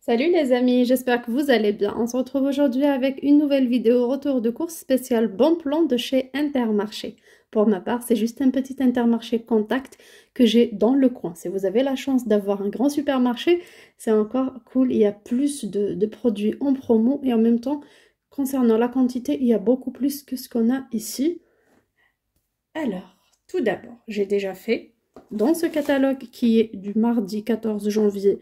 Salut les amis, j'espère que vous allez bien. On se retrouve aujourd'hui avec une nouvelle vidéo retour de course spéciale Bon Plan de chez Intermarché. Pour ma part, c'est juste un petit Intermarché contact que j'ai dans le coin. Si vous avez la chance d'avoir un grand supermarché, c'est encore cool. Il y a plus de produits en promo et en même temps, concernant la quantité, il y a beaucoup plus que ce qu'on a ici. Alors, tout d'abord, j'ai déjà fait dans ce catalogue qui est du mardi 14 janvier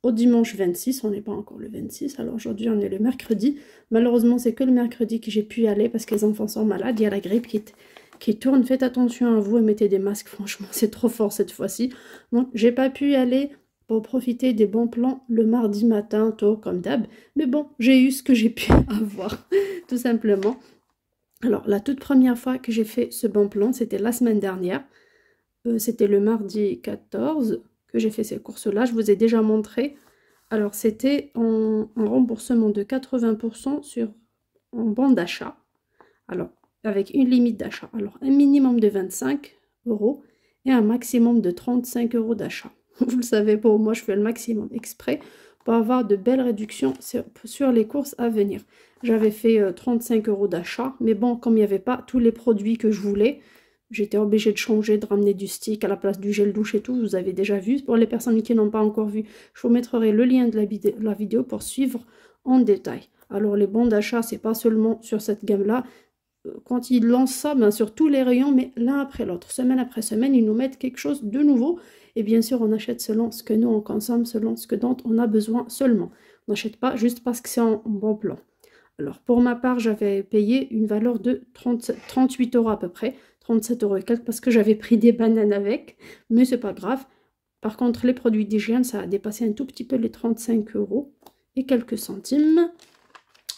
au dimanche 26, on n'est pas encore le 26, alors aujourd'hui on est le mercredi. Malheureusement, c'est que le mercredi que j'ai pu y aller parce que les enfants sont malades, il y a la grippe qui tourne. Faites attention à vous et mettez des masques, franchement, c'est trop fort cette fois-ci. Donc, j'ai pas pu y aller pour profiter des bons plans le mardi matin, tôt, comme d'hab. Mais bon, j'ai eu ce que j'ai pu avoir, tout simplement. Alors, la toute première fois que j'ai fait ce bon plan, c'était la semaine dernière. C'était le mardi 14 que j'ai fait ces courses-là. Je vous ai déjà montré. Alors, c'était un remboursement de 80% en bon d'achat. Alors, avec une limite d'achat. Alors, un minimum de 25 € et un maximum de 35 € d'achat. Vous le savez, pour moi, je fais le maximum exprès pour avoir de belles réductions sur les courses à venir. J'avais fait 35 € d'achat, mais bon, comme il n'y avait pas tous les produits que je voulais, j'étais obligée de changer, de ramener du stick à la place du gel douche et tout. Vous avez déjà vu. Pour les personnes qui n'ont pas encore vu, je vous mettrai le lien de la vidéo pour suivre en détail. Alors, les bons d'achat, c'est pas seulement sur cette gamme-là. Quand ils lancent ça, ben, sur tous les rayons, mais l'un après l'autre, semaine après semaine, ils nous mettent quelque chose de nouveau. Et bien sûr, on achète selon ce que nous, on consomme, selon ce que dont on a besoin seulement. On n'achète pas juste parce que c'est en bon plan. Alors, pour ma part, j'avais payé une valeur de 38 € à peu près, 37 € et quelques, parce que j'avais pris des bananes avec, mais c'est pas grave. Par contre, les produits d'hygiène, ça a dépassé un tout petit peu les 35 € et quelques centimes.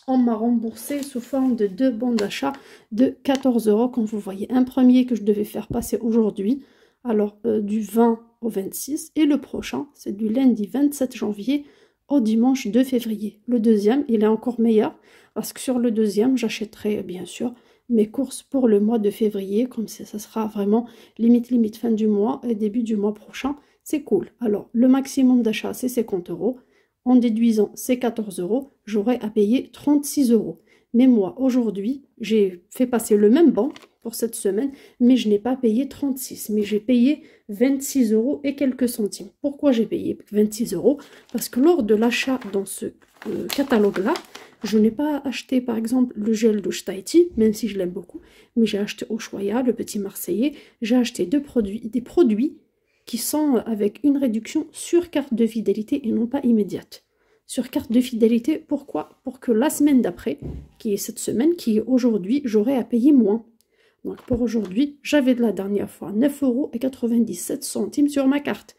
On m'a remboursé sous forme de deux bons d'achat de 14 €, comme vous voyez. Un premier que je devais faire passer aujourd'hui, alors du 20 au 26, et le prochain, c'est du lundi 27 janvier au dimanche 2 février. Le deuxième, il est encore meilleur, parce que sur le deuxième, j'achèterai bien sûr mes courses pour le mois de février, comme ça sera vraiment limite fin du mois et début du mois prochain. C'est cool. Alors, le maximum d'achat, c'est 50 €. En déduisant ces 14 €, j'aurai à payer 36 €. Mais moi, aujourd'hui, j'ai fait passer le même bon pour cette semaine, mais je n'ai pas payé 36, mais j'ai payé 26 € et quelques centimes. Pourquoi j'ai payé 26 €? Parce que lors de l'achat dans ce catalogue-là, je n'ai pas acheté par exemple le gel douche Tahiti, même si je l'aime beaucoup, mais j'ai acheté Ushuaïa, le petit Marseillais, j'ai acheté des produits qui sont avec une réduction sur carte de fidélité et non pas immédiate. Sur carte de fidélité, pourquoi? Pour que la semaine d'après, qui est cette semaine, qui est aujourd'hui, j'aurai à payer moins. Donc pour aujourd'hui, j'avais de la dernière fois 9,97 € sur ma carte.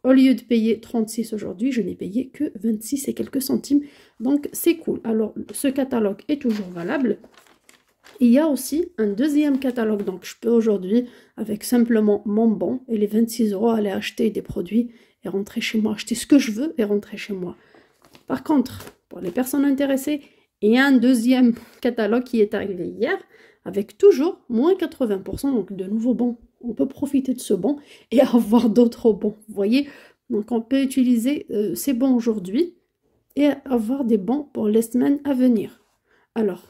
Au lieu de payer 36 aujourd'hui, je n'ai payé que 26 et quelques centimes. Donc c'est cool. Alors ce catalogue est toujours valable. Il y a aussi un deuxième catalogue, donc je peux aujourd'hui, avec simplement mon bon et les 26 € aller acheter des produits et rentrer chez moi, acheter ce que je veux et rentrer chez moi. Par contre, pour les personnes intéressées, il y a un deuxième catalogue qui est arrivé hier, avec toujours moins 80%, donc de nouveaux bons. On peut profiter de ce bon et avoir d'autres bons, vous voyez. Donc on peut utiliser ces bons aujourd'hui et avoir des bons pour les semaines à venir. Alors,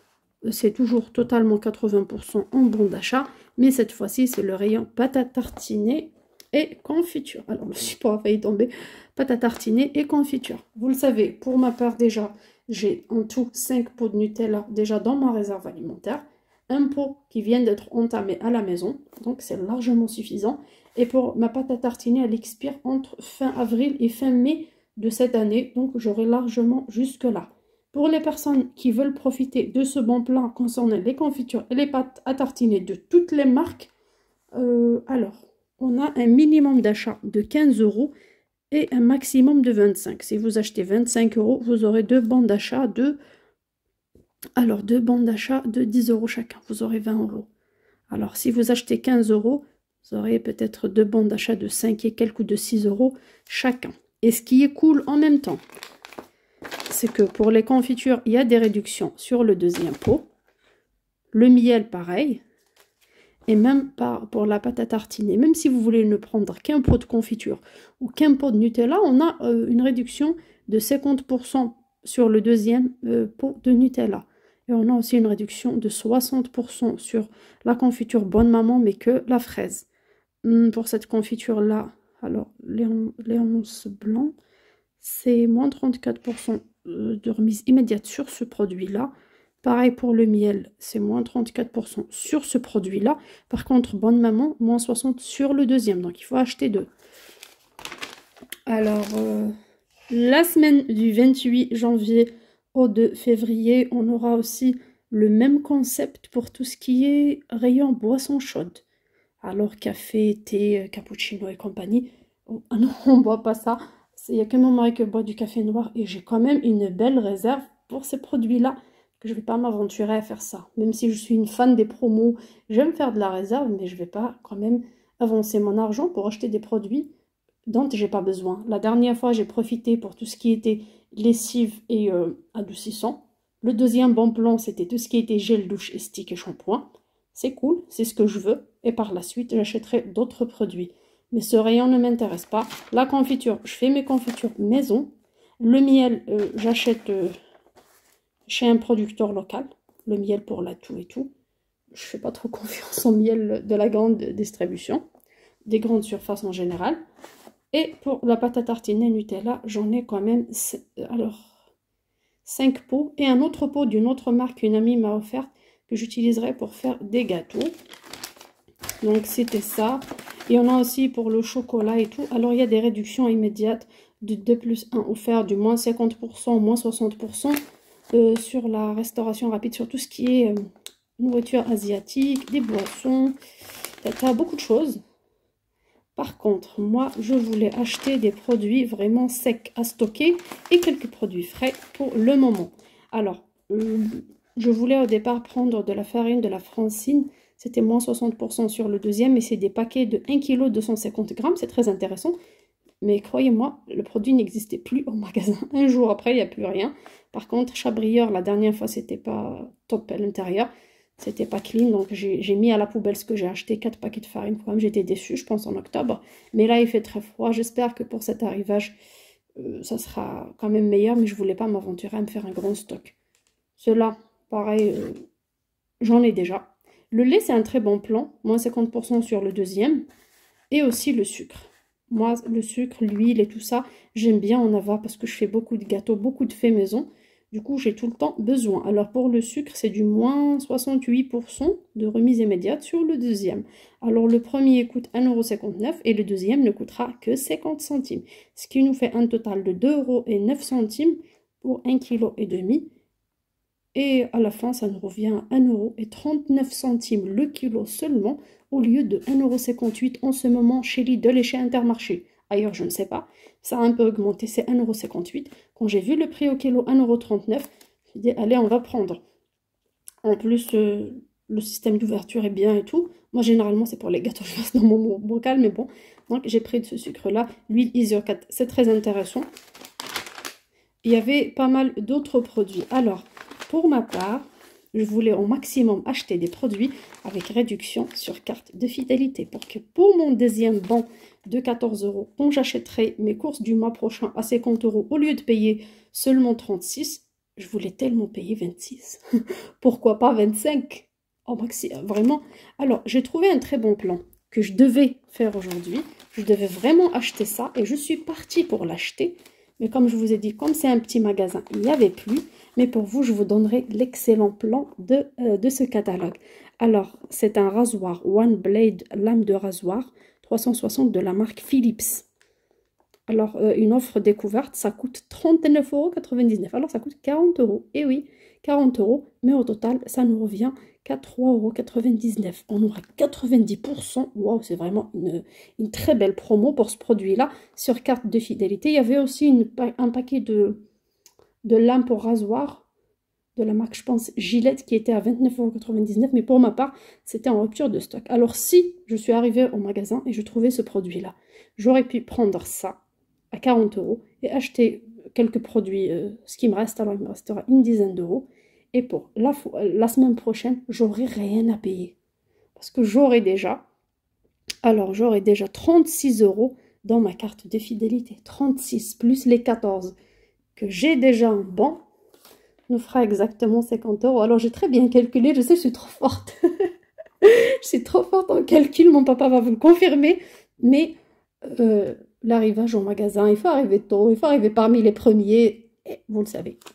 c'est toujours totalement 80% en bon d'achat, mais cette fois-ci, c'est le rayon pâte à tartiner et confiture. Alors, le support a failli tomber. Pâte à tartiner et confiture. Vous le savez, pour ma part déjà, j'ai en tout 5 pots de Nutella déjà dans ma réserve alimentaire. Un pot qui vient d'être entamé à la maison, donc c'est largement suffisant. Et pour ma pâte à tartiner, elle expire entre fin avril et fin mai de cette année, donc j'aurai largement jusque-là. Pour les personnes qui veulent profiter de ce bon plan concernant les confitures et les pâtes à tartiner de toutes les marques, alors, on a un minimum d'achat de 15 € et un maximum de 25. Si vous achetez 25 €, vous aurez deux bons d'achat de 10 € chacun. Vous aurez 20 €. Alors, si vous achetez 15 €, vous aurez peut-être deux bons d'achat de 5 et quelques ou de 6 € chacun. Et ce qui est cool en même temps, c'est que pour les confitures, il y a des réductions sur le deuxième pot. Le miel, pareil. Et même pour la pâte à tartiner, même si vous voulez ne prendre qu'un pot de confiture ou qu'un pot de Nutella, on a une réduction de 50% sur le deuxième pot de Nutella. Et on a aussi une réduction de 60% sur la confiture Bonne Maman, mais que la fraise. Pour cette confiture-là, alors Léonce Blanc, c'est moins 34% de remise immédiate sur ce produit-là. Pareil pour le miel, c'est moins 34% sur ce produit-là. Par contre, Bonne Maman, moins 60% sur le deuxième. Donc, il faut acheter deux. Alors, la semaine du 28 janvier au 2 février, on aura aussi le même concept pour tout ce qui est rayon boisson chaude. Alors, café, thé, cappuccino et compagnie. Oh, non, on ne boit pas ça. Il n'y a que mon mari qui boit du café noir et j'ai quand même une belle réserve pour ces produits-là. Que je ne vais pas m'aventurer à faire ça. Même si je suis une fan des promos, j'aime faire de la réserve, mais je ne vais pas quand même avancer mon argent pour acheter des produits dont j'ai pas besoin. La dernière fois, j'ai profité pour tout ce qui était lessive et adoucissant. Le deuxième bon plan, c'était tout ce qui était gel douche et stick et shampoing. C'est cool, c'est ce que je veux. Et par la suite, j'achèterai d'autres produits. Mais ce rayon ne m'intéresse pas. La confiture, je fais mes confitures maison. Le miel, j'achète chez un producteur local. Le miel pour la toux et tout. Je fais pas trop confiance au miel de la grande distribution. Des grandes surfaces en général. Et pour la pâte à tartiner Nutella, j'en ai quand même 5 pots. Et un autre pot d'une autre marque qu'une amie m'a offert que j'utiliserai pour faire des gâteaux. Donc c'était ça. Et on a aussi pour le chocolat et tout. Alors il y a des réductions immédiates de 2+1 offert du moins 50%, moins 60% sur la restauration rapide, sur tout ce qui est nourriture asiatique, des boissons. Tu as beaucoup de choses. Par contre, moi, je voulais acheter des produits vraiment secs à stocker et quelques produits frais pour le moment. Alors, je voulais au départ prendre de la farine de la Francine. C'était moins 60% sur le deuxième et c'est des paquets de 1 kg 250 grammes. C'est très intéressant. Mais croyez-moi, le produit n'existait plus au magasin. Un jour après, il n'y a plus rien. Par contre, Chabrieur, la dernière fois, c'était pas top à l'intérieur. C'était pas clean, donc j'ai mis à la poubelle ce que j'ai acheté, 4 paquets de farine. Quand même, j'étais déçue, je pense, en octobre. Mais là, il fait très froid. J'espère que pour cet arrivage, ça sera quand même meilleur. Mais je voulais pas m'aventurer à me faire un grand stock. Cela, pareil, j'en ai déjà. Le lait, c'est un très bon plan. Moins 50% sur le deuxième. Et aussi le sucre. Moi, le sucre, l'huile et tout ça, j'aime bien en avoir parce que je fais beaucoup de gâteaux, beaucoup de faits maison. Du coup, j'ai tout le temps besoin. Alors, pour le sucre, c'est du moins 68% de remise immédiate sur le deuxième. Alors, le premier coûte 1,59 € et le deuxième ne coûtera que 50 centimes. Ce qui nous fait un total de 2,09 € pour 1,5 kg. Et à la fin, ça nous revient à 1,39 € le kilo seulement, au lieu de 1,58 € en ce moment chez Lidl et chez Intermarché. Ailleurs, je ne sais pas. Ça a un peu augmenté, c'est 1,58 €. Quand j'ai vu le prix au kilo 1,39 €, je me suis dit, allez, on va prendre. En plus, le système d'ouverture est bien et tout. Moi, généralement, c'est pour les gâteaux, je passe dans mon bocal, mais bon. Donc, j'ai pris de ce sucre-là. L'huile Isio4, c'est très intéressant. Il y avait pas mal d'autres produits. Alors, pour ma part, je voulais au maximum acheter des produits avec réduction sur carte de fidélité pour que pour mon deuxième bon de 14 €, quand j'achèterai mes courses du mois prochain à 50 € au lieu de payer seulement 36, je voulais tellement payer 26. Pourquoi pas 25 au maximum, vraiment. Alors, j'ai trouvé un très bon plan que je devais faire aujourd'hui. Je devais vraiment acheter ça et je suis partie pour l'acheter. Mais comme je vous ai dit, comme c'est un petit magasin, il n'y avait plus. Mais pour vous, je vous donnerai l'excellent plan de ce catalogue. Alors, c'est un rasoir One Blade, lame de rasoir, 360 de la marque Philips. Alors, une offre découverte, ça coûte 39,99 €. Alors, ça coûte 40 €. Et oui, 40 €. Mais au total, ça nous revient qu'à 3,99 €. On aura 90%. Waouh, c'est vraiment une très belle promo pour ce produit-là sur carte de fidélité. Il y avait aussi un paquet de lames pour rasoir de la marque, je pense, Gillette, qui était à 29,99 €. Mais pour ma part, c'était en rupture de stock. Alors, si je suis arrivée au magasin et je trouvais ce produit-là, j'aurais pu prendre ça à 40 € et acheter quelques produits, ce qui me reste. Alors, il me restera une dizaine d'euros. Et pour la semaine prochaine, j'aurai rien à payer. parce que j'aurai déjà 36 € dans ma carte de fidélité. 36 plus les 14 que j'ai déjà en bon nous fera exactement 50 €. Alors j'ai très bien calculé, je sais, je suis trop forte. Je suis trop forte en calcul, mon papa va vous le confirmer. Mais l'arrivage au magasin, il faut arriver tôt, il faut arriver parmi les premiers. Et vous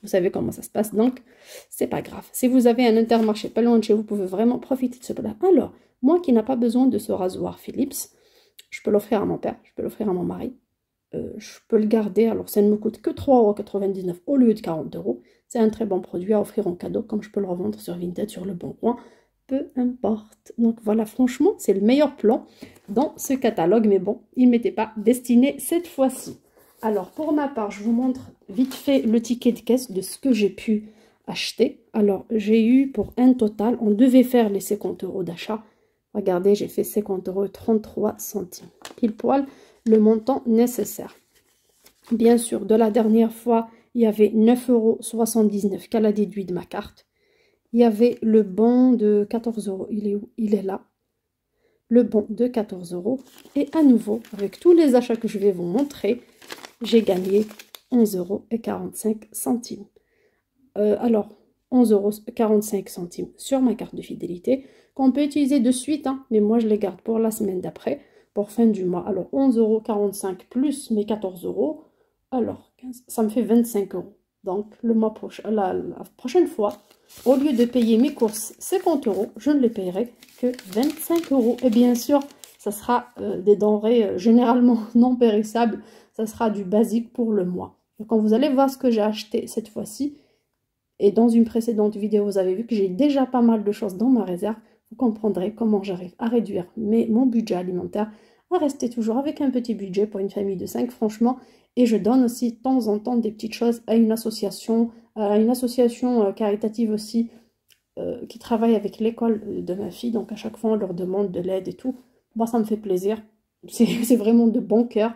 savez comment ça se passe, donc c'est pas grave. Si vous avez un Intermarché pas loin de chez vous, vous pouvez vraiment profiter de ce plat. Alors, moi qui n'ai pas besoin de ce rasoir Philips, je peux l'offrir à mon père, je peux l'offrir à mon mari. Je peux le garder, alors ça ne me coûte que 3,99 € au lieu de 40 €. C'est un très bon produit à offrir en cadeau, comme je peux le revendre sur Vinted, sur Le Bon Coin, peu importe. Donc voilà, franchement, c'est le meilleur plan dans ce catalogue, mais bon, il ne m'était pas destiné cette fois-ci. Alors, pour ma part, je vous montre vite fait le ticket de caisse de ce que j'ai pu acheter. Alors, j'ai eu pour un total, on devait faire les 50 € d'achat. Regardez, j'ai fait 50,33 €. Pile poil le montant nécessaire. Bien sûr, de la dernière fois, il y avait 9,79 € qu'elle a déduit de ma carte. Il y avait le bon de 14 €. Il est où? Il est là. Le bon de 14 €. Et à nouveau, avec tous les achats que je vais vous montrer, j'ai gagné 11,45 €. Alors, 11,45 € sur ma carte de fidélité, qu'on peut utiliser de suite, hein, mais moi je les garde pour la semaine d'après, pour fin du mois. Alors, 11,45 € plus mes 14 €, alors, 15, ça me fait 25 €. Donc, le mois prochain, la prochaine fois, au lieu de payer mes courses 50 €, je ne les payerai que 25 €. Et bien sûr, ça sera des denrées généralement non périssables. Ça sera du basique pour le mois. Et quand vous allez voir ce que j'ai acheté cette fois-ci, et dans une précédente vidéo, vous avez vu que j'ai déjà pas mal de choses dans ma réserve, vous comprendrez comment j'arrive à réduire mon budget alimentaire, à rester toujours avec un petit budget pour une famille de 5, franchement. Et je donne aussi de temps en temps des petites choses à une association caritative aussi, qui travaille avec l'école de ma fille. Donc à chaque fois, on leur demande de l'aide et tout. Moi, ça me fait plaisir. C'est vraiment de bon cœur.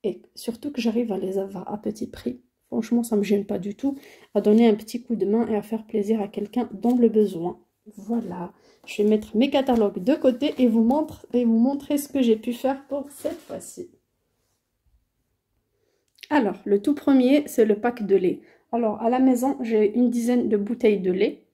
Et surtout que j'arrive à les avoir à petit prix. Franchement, ça ne me gêne pas du tout. À donner un petit coup de main et à faire plaisir à quelqu'un dans le besoin. Voilà. Je vais mettre mes catalogues de côté et vous montrer ce que j'ai pu faire pour cette fois-ci. Alors, le tout premier, c'est le pack de lait. Alors, à la maison, j'ai une dizaine de bouteilles de lait.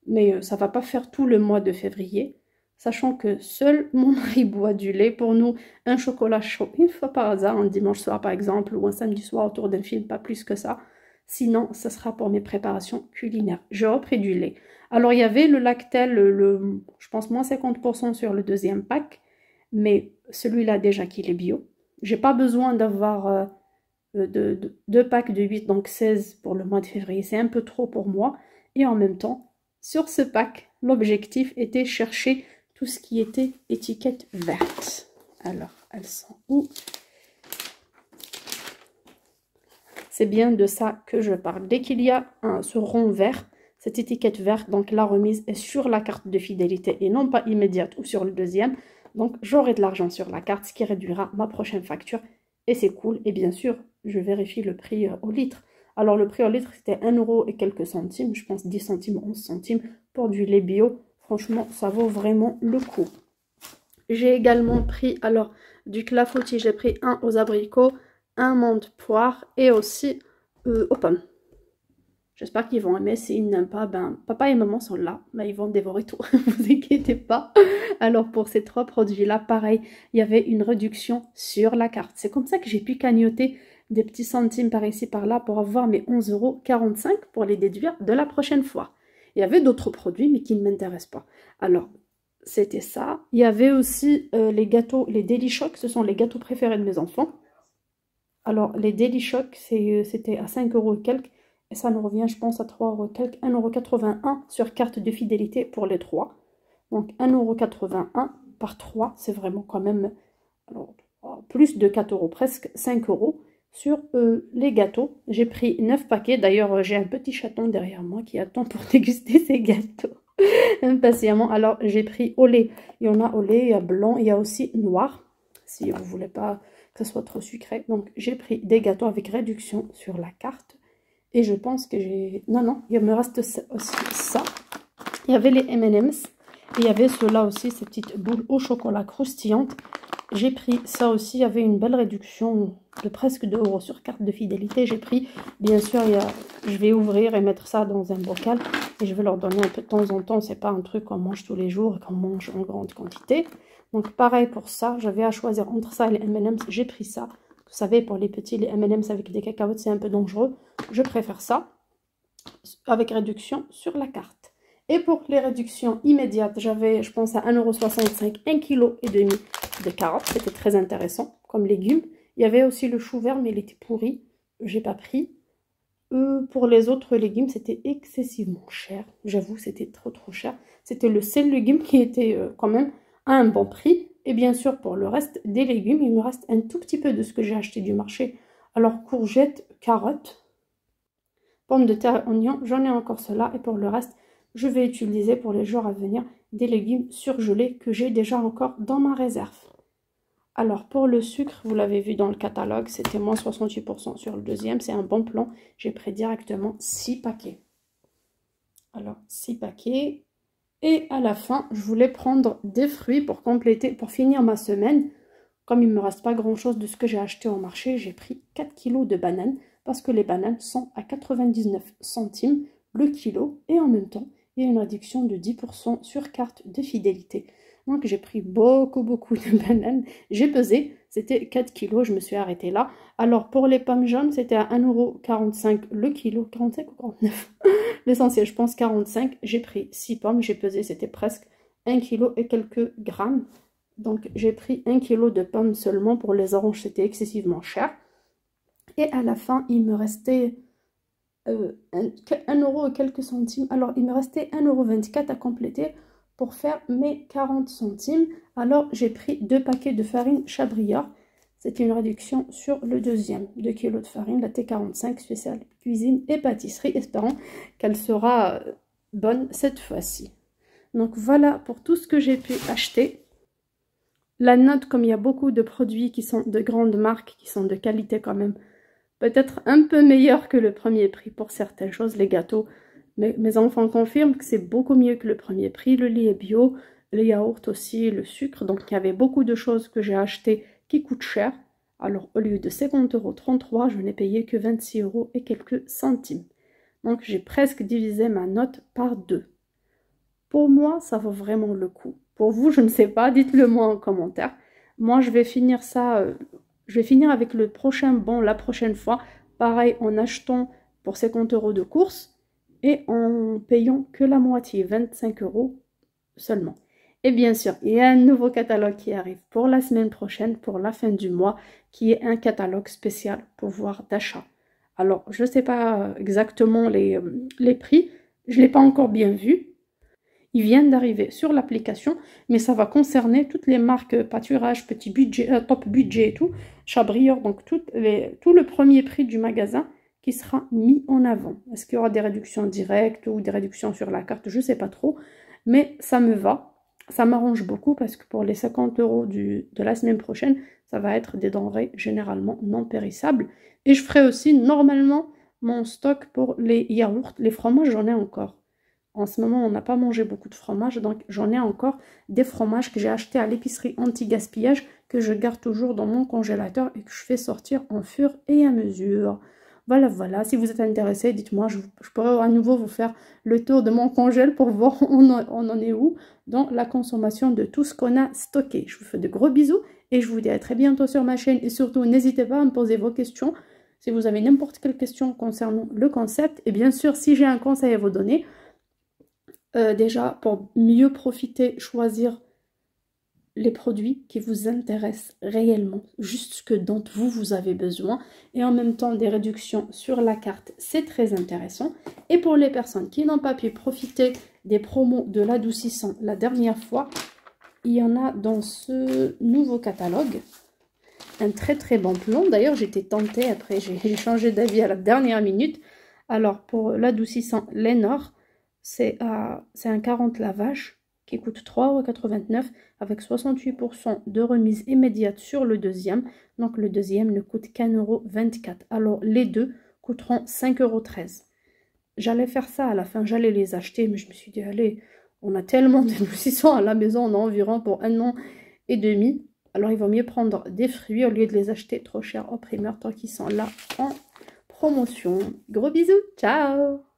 Mais ça ne va pas faire tout le mois de février. Sachant que seul mon mari boit du lait. Pour nous, un chocolat chaud une fois par hasard, un dimanche soir par exemple, ou un samedi soir autour d'un film, pas plus que ça. Sinon, ça sera pour mes préparations culinaires. J'ai repris du lait. Alors, il y avait le Lactel, je pense moins 50% sur le deuxième pack. Mais celui-là, déjà qu'il est bio. J'ai pas besoin d'avoir deux packs de 8, donc 16 pour le mois de février. C'est un peu trop pour moi. Et en même temps, sur ce pack, l'objectif était chercher tout ce qui était étiquette verte. Alors, elles sont où? C'est bien de ça que je parle. Dès qu'il y a ce rond vert, cette étiquette verte, donc la remise est sur la carte de fidélité et non pas immédiate ou sur le deuxième. Donc, j'aurai de l'argent sur la carte, ce qui réduira ma prochaine facture. Et c'est cool. Et bien sûr, je vérifie le prix au litre. Alors, le prix au litre, c'était 1 € et quelques centimes. Je pense 10 centimes, 11 centimes pour du lait bio. Franchement, ça vaut vraiment le coup. J'ai également pris, alors, du clafoutis. J'ai pris un aux abricots, un menthe poire et aussi aux pommes. J'espère qu'ils vont aimer. S'ils n'aiment pas, ben, papa et maman sont là. Ben, ils vont dévorer tout. Ne vous inquiétez pas. Alors, pour ces 3 produits-là, pareil, il y avait une réduction sur la carte. C'est comme ça que j'ai pu cagnoter des petits centimes par ici, par là, pour avoir mes 11,45 € pour les déduire de la prochaine fois. Il y avait d'autres produits, mais qui ne m'intéressent pas. Alors, c'était ça. Il y avait aussi les gâteaux, les Deli Choc. Ce sont les gâteaux préférés de mes enfants. Alors, les Deli Choc, c'était à 5 € et quelques. Et ça nous revient, je pense, à 3 € quelques. 1,81 € sur carte de fidélité pour les 3. Donc, 1,81 € par 3. C'est vraiment quand même alors, plus de 4 €, presque 5 € sur les gâteaux. J'ai pris 9 paquets. D'ailleurs, j'ai un petit chaton derrière moi qui attend pour déguster ces gâteaux impatiemment. Alors, j'ai pris au lait. Il y en a au lait, il y a blanc, il y a aussi noir, si vous ne voulez pas que ce soit trop sucré. Donc, j'ai pris des gâteaux avec réduction sur la carte. Et je pense que j'ai... Non, il me reste aussi ça. Il y avait les M&M's. il y avait ceux-là aussi, ces petites boules au chocolat croustillantes. J'ai pris ça aussi, il y avait une belle réduction de presque 2 € sur carte de fidélité. J'ai pris, bien sûr, je vais ouvrir et mettre ça dans un bocal. Et je vais leur donner un peu de temps en temps. C'est pas un truc qu'on mange tous les jours et qu'on mange en grande quantité. Donc pareil pour ça, j'avais à choisir entre ça et les M&M's. J'ai pris ça. Vous savez, pour les petits, les M&M's avec des cacahuètes, c'est un peu dangereux. Je préfère ça, avec réduction sur la carte. Et pour les réductions immédiates, j'avais, je pense, à 1,65 €, 1,5 kg de carottes. C'était très intéressant comme légumes. Il y avait aussi le chou vert, mais il était pourri. J'ai pas pris. Pour les autres légumes, c'était excessivement cher. J'avoue, c'était trop cher. C'était le seul légume qui était quand même à un bon prix. Et bien sûr, pour le reste des légumes, il me reste un tout petit peu de ce que j'ai acheté du marché. Alors, courgettes, carottes, pommes de terre, oignons, j'en ai encore cela. Et pour le reste, je vais utiliser pour les jours à venir des légumes surgelés que j'ai déjà encore dans ma réserve. Alors pour le sucre, vous l'avez vu dans le catalogue, c'était moins 68% sur le deuxième. C'est un bon plan. J'ai pris directement 6 paquets. Alors 6 paquets. Et à la fin, je voulais prendre des fruits pour compléter, pour finir ma semaine. Comme il ne me reste pas grand chose de ce que j'ai acheté au marché, j'ai pris 4 kilos de bananes. Parce que les bananes sont à 99 centimes le kilo. Et en même temps, il y a une réduction de 10% sur carte de fidélité. Donc j'ai pris beaucoup de bananes. J'ai pesé, c'était 4 kilos, je me suis arrêtée là. Alors pour les pommes jaunes, c'était à 1,45 € le kilo. 45 ou 49? L'essentiel, je pense 45. J'ai pris 6 pommes, j'ai pesé, c'était presque 1 kg et quelques grammes. Donc j'ai pris 1 kg de pommes seulement. Pour les oranges, c'était excessivement cher. Et à la fin, il me restait 1 € et quelques centimes. Alors il me restait 1,24 € à compléter pour faire mes 40 centimes. Alors j'ai pris 2 paquets de farine Chabriard. C'était une réduction sur le deuxième. 2 kg de farine, la T45 spéciale cuisine et pâtisserie. Espérons qu'elle sera bonne cette fois-ci. Donc voilà pour tout ce que j'ai pu acheter. La note, comme il y a beaucoup de produits qui sont de grandes marques, qui sont de qualité quand même, peut-être un peu meilleure que le premier prix pour certaines choses, les gâteaux. Mais mes enfants confirment que c'est beaucoup mieux que le premier prix. Le lait est bio, les yaourts aussi, le sucre. Donc il y avait beaucoup de choses que j'ai achetées qui coûtent cher. Alors au lieu de 50,33 €, je n'ai payé que 26 € et quelques centimes. Donc j'ai presque divisé ma note par 2. Pour moi, ça vaut vraiment le coup. Pour vous, je ne sais pas, dites-le moi en commentaire. Moi, je vais finir ça, je vais finir avec le prochain bon la prochaine fois. Pareil, en achetant pour 50 € de course et en payant que la moitié, 25 € seulement. Et bien sûr, il y a un nouveau catalogue qui arrive pour la semaine prochaine, pour la fin du mois, qui est un catalogue spécial pouvoir d'achat. Alors, je ne sais pas exactement les prix, je ne l'ai pas encore bien vu. Ils viennent d'arriver sur l'application, mais ça va concerner toutes les marques pâturage, petit budget, top budget et tout, Chabriard, donc tout le premier prix du magasin qui sera mis en avant. Est-ce qu'il y aura des réductions directes ou des réductions sur la carte? Je ne sais pas trop, mais ça me va. Ça m'arrange beaucoup parce que pour les 50 € de la semaine prochaine, ça va être des denrées généralement non périssables. Et je ferai aussi normalement mon stock pour les yaourts. Les fromages, j'en ai encore. En ce moment, on n'a pas mangé beaucoup de fromage, donc j'en ai encore des fromages que j'ai achetés à l'épicerie anti-gaspillage, que je garde toujours dans mon congélateur et que je fais sortir en fur et à mesure. Voilà, si vous êtes intéressé, dites-moi, je pourrais à nouveau vous faire le tour de mon congèle pour voir on en est où dans la consommation de tout ce qu'on a stocké. Je vous fais de gros bisous et je vous dis à très bientôt sur ma chaîne et surtout n'hésitez pas à me poser vos questions si vous avez n'importe quelle question concernant le concept et bien sûr si j'ai un conseil à vous donner. Déjà, pour mieux profiter, choisir les produits qui vous intéressent réellement, juste ce que dont vous avez besoin, et en même temps des réductions sur la carte, c'est très intéressant. Et pour les personnes qui n'ont pas pu profiter des promos de l'adoucissant la dernière fois, il y en a dans ce nouveau catalogue. Un très bon plan. D'ailleurs, j'étais tentée, après j'ai changé d'avis à la dernière minute. Alors, pour l'adoucissant Lénor, c'est un 40 lavages qui coûte 3,89 € avec 68% de remise immédiate sur le deuxième. Donc le deuxième ne coûte qu'1,24 €. Alors les deux coûteront 5,13 €. J'allais faire ça à la fin, j'allais les acheter, mais je me suis dit, allez, On a tellement de saucissons à la maison, on a environ pour 1 an et demi. Alors il vaut mieux prendre des fruits au lieu de les acheter trop cher en primeur tant qu'ils sont là en promotion. Gros bisous, ciao!